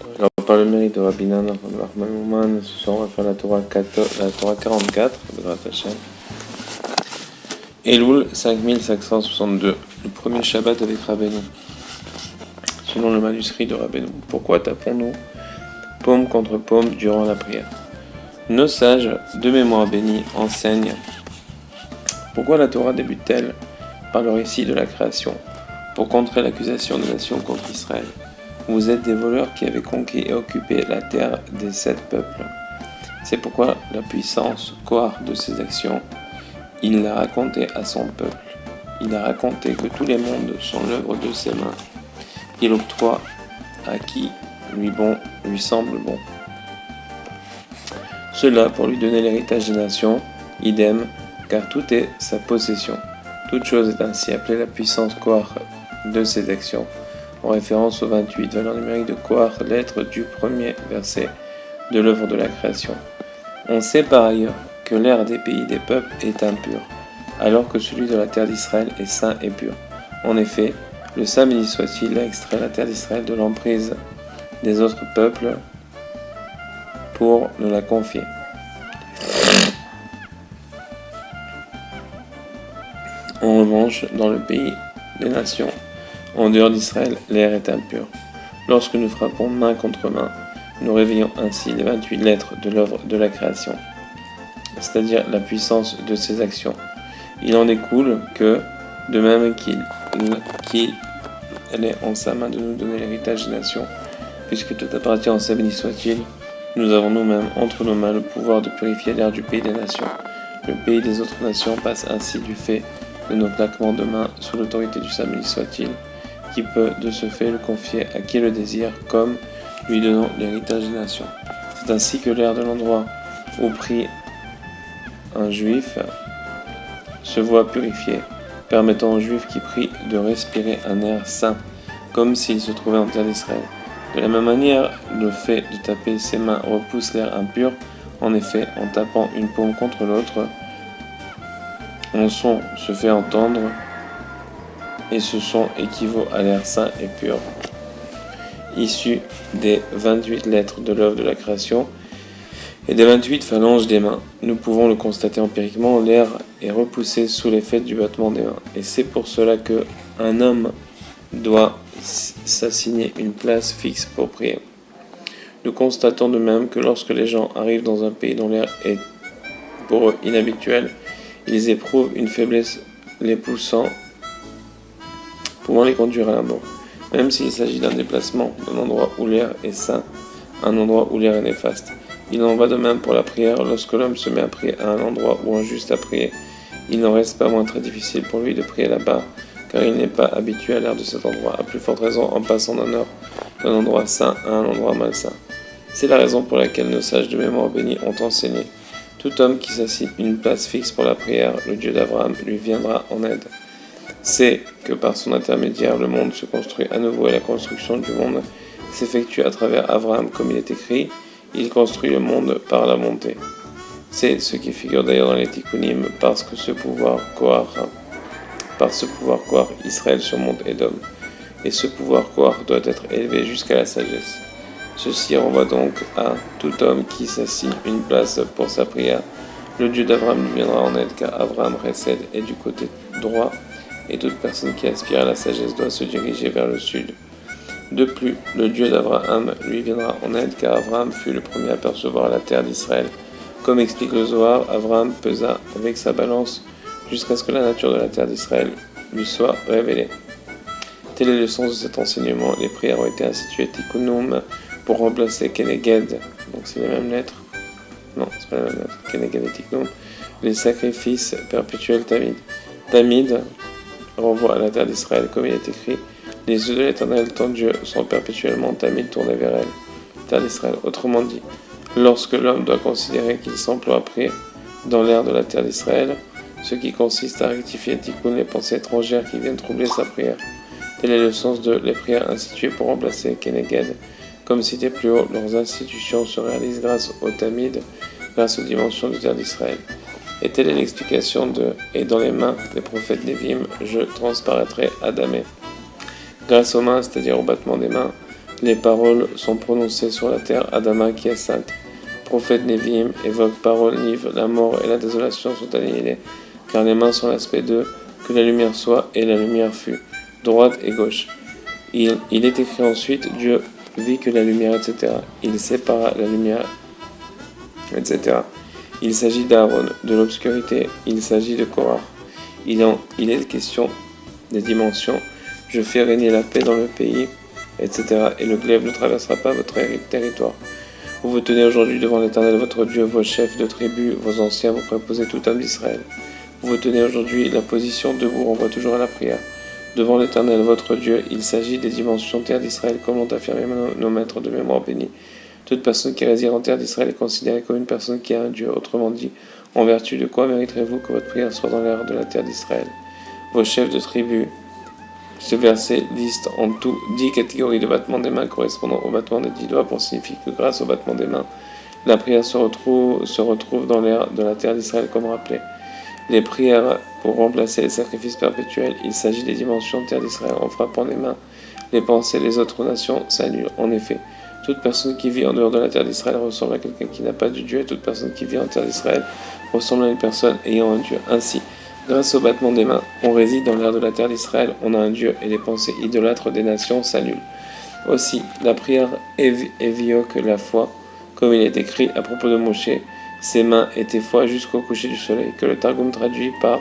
Alors, par le mérite de Rabbi Nana, Rahman Ouman, ce soir on va faire la Torah 44, de Grat Hashem. Elul 5562, le premier Shabbat avec Rabbeinu. Selon le manuscrit de Rabbeinu, pourquoi tapons-nous paume contre paume durant la prière? Nos sages, de mémoire bénie, enseignent pourquoi la Torah débute-t-elle par le récit de la création, pour contrer l'accusation des nations contre Israël. Vous êtes des voleurs qui avaient conquis et occupé la terre des 7 peuples. C'est pourquoi la puissance Kohar de ses actions, il l'a raconté à son peuple. Il a raconté que tous les mondes sont l'œuvre de ses mains. Il octroie à qui lui semble bon. Cela pour lui donner l'héritage des nations, idem, car tout est sa possession. Toute chose est ainsi appelée la puissance Kohar de ses actions, en référence au 28, valeur numérique de Kohar, lettre du premier verset de l'œuvre de la création. On sait par ailleurs que l'air des pays des peuples est impur, alors que celui de la terre d'Israël est saint et pur. En effet, le saint béni soit-il a extrait la terre d'Israël de l'emprise des autres peuples pour nous la confier. En revanche, dans le pays des nations, en dehors d'Israël, l'air est impur. Lorsque nous frappons main contre main, nous réveillons ainsi les 28 lettres de l'œuvre de la création, c'est-à-dire la puissance de ses actions. Il en découle que, de même qu'il est en sa main de nous donner l'héritage des nations, puisque tout appartient en sa béni soit-il, nous avons nous-mêmes entre nos mains le pouvoir de purifier l'air du pays des nations. Le pays des autres nations passe ainsi du fait de nos claquements de main sous l'autorité du saint béni soit-il, qui peut de ce fait le confier à qui le désire, comme lui donnant l'héritage des nations. C'est ainsi que l'air de l'endroit où prie un juif se voit purifié, permettant aux juifs qui prient de respirer un air saint, comme s'il se trouvait en terre d'Israël. De la même manière, le fait de taper ses mains repousse l'air impur. En effet, en tapant une paume contre l'autre, un son se fait entendre, et ce son équivaut à l'air saint et pur. Issu des 28 lettres de l'œuvre de la création et des 28 phalanges des mains, nous pouvons le constater empiriquement, l'air est repoussé sous l'effet du battement des mains. Et c'est pour cela que un homme doit s'assigner une place fixe pour prier. Nous constatons de même que lorsque les gens arrivent dans un pays dont l'air est pour eux inhabituel, ils éprouvent une faiblesse les poussant, pouvant les conduire à la mort. Même s'il s'agit d'un déplacement d'un endroit où l'air est sain à un endroit où l'air est néfaste. Il en va de même pour la prière. Lorsque l'homme se met à prier à un endroit où injuste à prier, il n'en reste pas moins très difficile pour lui de prier là-bas, car il n'est pas habitué à l'air de cet endroit, à plus forte raison en passant d'un endroit sain à un endroit malsain. C'est la raison pour laquelle nos sages de mémoire bénis ont enseigné. Tout homme qui s'assigne une place fixe pour la prière, le Dieu d'Abraham lui viendra en aide. C'est que par son intermédiaire, le monde se construit à nouveau et la construction du monde s'effectue à travers Abraham, comme il est écrit, il construit le monde par la montée. C'est ce qui figure d'ailleurs dans les Tikkunim, par ce pouvoir Kohar, Israël surmonte Édom. Et ce pouvoir Kohar doit être élevé jusqu'à la sagesse. Ceci renvoie donc à tout homme qui s'assigne une place pour sa prière. Le Dieu d'Abraham lui viendra en aide, car Abraham précède et du côté droit, et toute personne qui aspire à la sagesse doit se diriger vers le sud. De plus, le Dieu d'Abraham lui viendra en aide, car Abraham fut le premier à percevoir la terre d'Israël. Comme explique le Zohar, Abraham pesa avec sa balance jusqu'à ce que la nature de la terre d'Israël lui soit révélée. Tel est le sens de cet enseignement. Les prières ont été instituées Tikkunum pour remplacer Keneged, donc c'est les mêmes lettres. Non, c'est pas les mêmes lettres. Keneged et Tikkunum. Les sacrifices perpétuels Tamid. Tamid renvoie à la terre d'Israël, comme il est écrit. Les yeux de l'Éternel, ton Dieu, sont perpétuellement Tamid tournés vers elle, terre d'Israël. Autrement dit, lorsque l'homme doit considérer qu'il s'emploie à prier dans l'air de la terre d'Israël, ce qui consiste à rectifier tikkun les pensées étrangères qui viennent troubler sa prière. Tel est le sens de les prières instituées pour remplacer Keneged. Comme cité plus haut, leurs institutions se réalisent grâce au Tamid, grâce aux dimensions de terre d'Israël. Et telle est l'explication de « Et dans les mains des prophètes Névim, je transparaîtrai Adamé ». Grâce aux mains, c'est-à-dire au battement des mains, les paroles sont prononcées sur la terre, Adama qui est sainte. Prophète Nevi'im évoque parole Niv, la mort et la désolation sont annihilées, car les mains sont l'aspect d'eux, que la lumière soit, et la lumière fut, droite et gauche. Il est écrit ensuite, Dieu vit que la lumière, etc. Il sépara la lumière, etc. Il s'agit d'Aaron, de l'obscurité, il s'agit de Korah. Il est question des dimensions, je fais régner la paix dans le pays, etc. Et le glaive ne traversera pas votre territoire. Vous vous tenez aujourd'hui devant l'Éternel votre Dieu, vos chefs de tribus, vos anciens, vos préposés, tout homme d'Israël. Vous vous tenez aujourd'hui, la position debout renvoie toujours à la prière. Devant l'Éternel votre Dieu, il s'agit des dimensions terre d'Israël, comme l'ont affirmé nos maîtres de mémoire bénis. Toute personne qui réside en terre d'Israël est considérée comme une personne qui a un Dieu. Autrement dit, en vertu de quoi mériterez-vous que votre prière soit dans l'air de la terre d'Israël? Vos chefs de tribus. Ce verset liste en tout 10 catégories de battements des mains correspondant au battement des 10 doigts pour signifier que grâce au battement des mains, la prière se retrouve dans l'air de la terre d'Israël comme rappelé. Les prières pour remplacer les sacrifices perpétuels, il s'agit des dimensions de terre d'Israël. En frappant des mains, les pensées des autres nations s'annulent. En effet, toute personne qui vit en dehors de la terre d'Israël ressemble à quelqu'un qui n'a pas de Dieu, et toute personne qui vit en terre d'Israël ressemble à une personne ayant un Dieu. Ainsi, grâce au battement des mains, on réside dans l'air de la terre d'Israël, on a un Dieu, et les pensées idolâtres des nations s'annulent. Aussi, la prière évioque la foi, comme il est écrit à propos de Moshe, ses mains étaient foi jusqu'au coucher du soleil, que le Targum traduit par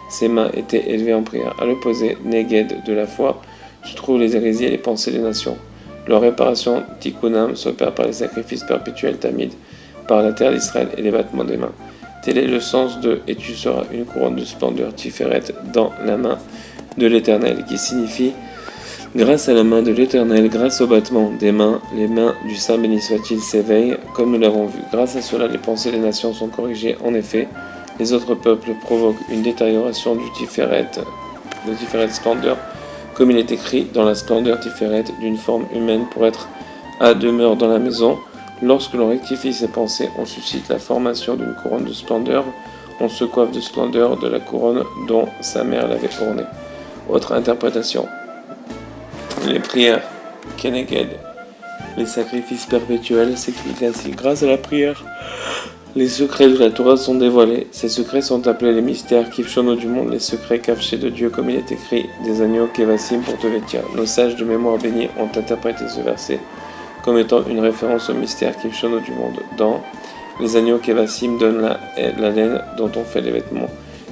ses mains étaient élevées en prière. À l'opposé, Neged de la foi, se trouvent les hérésies et les pensées des nations. Leur réparation, Tikkunam, s'opère par les sacrifices perpétuels tamides, par la terre d'Israël et les battements des mains. Tel est le sens de « Et tu seras une couronne de splendeur Tiferet dans la main de l'Éternel » qui signifie « Grâce à la main de l'Éternel, grâce au battement des mains, les mains du Saint béni soit-il s'éveillent, comme nous l'avons vu. Grâce à cela, les pensées des nations sont corrigées. En effet, les autres peuples provoquent une détérioration du Tiferet splendeur, comme il est écrit dans la splendeur Tiferet d'une forme humaine pour être à demeure dans la maison. Lorsque l'on rectifie ses pensées, on suscite la formation d'une couronne de splendeur, on se coiffe de splendeur de la couronne dont sa mère l'avait ornée. Autre interprétation. Les prières, Keneged, les sacrifices perpétuels s'écrivent ainsi. Grâce à la prière, les secrets de la Torah sont dévoilés. Ces secrets sont appelés les mystères Kivshono du monde, les secrets cachés de Dieu, comme il est écrit, des agneaux Kevasim pour te vêtir. Nos sages de mémoire bénis ont interprété ce verset comme étant une référence au mystère Kivshono du monde. Dans les agneaux Kevasim donnent la laine dont on fait les vêtements,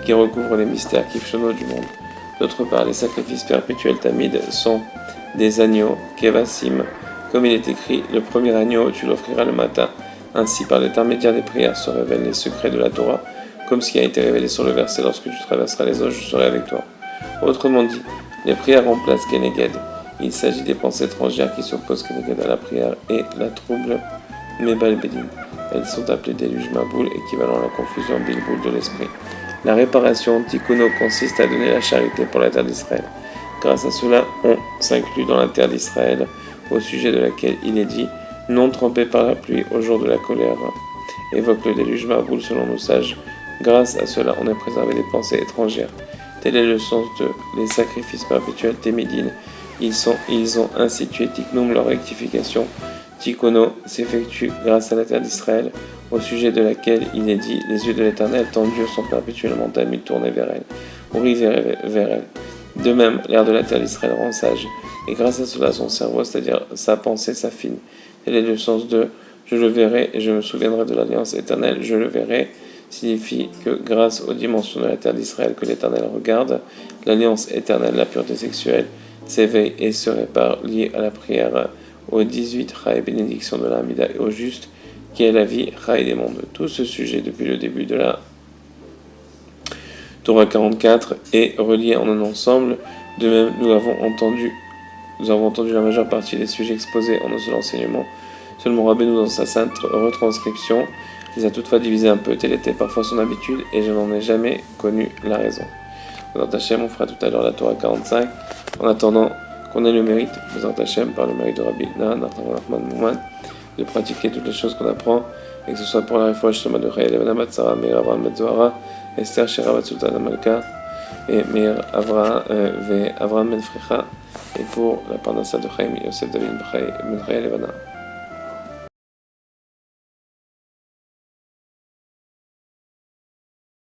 qui recouvrent les mystères Kivshono du monde. D'autre part, les sacrifices perpétuels tamides sont des agneaux Kevasim, comme il est écrit, le premier agneau tu l'offriras le matin. Ainsi, par l'intermédiaire des prières se révèlent les secrets de la Torah, comme ce qui a été révélé sur le verset, lorsque tu traverseras les eaux, je serai avec toi. Autrement dit, les prières remplacent Keneged. Il s'agit des pensées étrangères qui s'opposent Keneged à la prière et la trouble Mebal Bedin. Elles sont appelées déluge Maboul, équivalent à la confusion Bilboul de l'esprit. La réparation Tikkuno consiste à donner la charité pour la terre d'Israël. Grâce à cela, on s'inclut dans la terre d'Israël, au sujet de laquelle il est dit « Non trempé par la pluie au jour de la colère », évoque le déluge Maboul selon nos sages. Grâce à cela, on est préservé des pensées étrangères. Tel est le sens de les sacrifices perpétuels Témidines. Ils ont institué Tiknum, leur rectification. Tikkono s'effectue grâce à la terre d'Israël, au sujet de laquelle il est dit « Les yeux de l'Éternel, ton Dieu, sont perpétuellement tamides tournés vers elle, ou vers elle ». De même, l'air de la terre d'Israël rend sage, et grâce à cela son cerveau, c'est-à-dire sa pensée, s'affine. Tel est le sens de « Je le verrai et je me souviendrai de l'alliance éternelle, je le verrai » signifie que grâce aux dimensions de la terre d'Israël que l'Éternel regarde, l'alliance éternelle, la pureté sexuelle, s'éveille et se répare, liée à la prière, aux 18 Chai bénédictions de l'Amida et au juste, qui est la vie Chai des mondes. Tout ce sujet depuis le début de la Torah 44 est relié en un ensemble. De même, nous avons entendu la majeure partie des sujets exposés en un seul enseignement. Seulement Rabbeinu, dans sa sainte retranscription, les a toutefois divisés un peu. Telle était parfois son habitude, et je n'en ai jamais connu la raison. Bezrat Hashem, on fera tout à l'heure la Torah 45. En attendant qu'on ait le mérite, Bezrat Hashem, par le mérite de Rabbi Nathan Nachman Mouman, de pratiquer toutes les choses qu'on apprend, et que ce soit pour la réfoua Shlema de Chayel Evana Matzara, Meir Avraham Metzohara, Esther Sherabat Sultan Amalka, et Meir Avraham Ben Frecha, et pour la parnassa de Chaim Yosef David Ben Chaya Levana.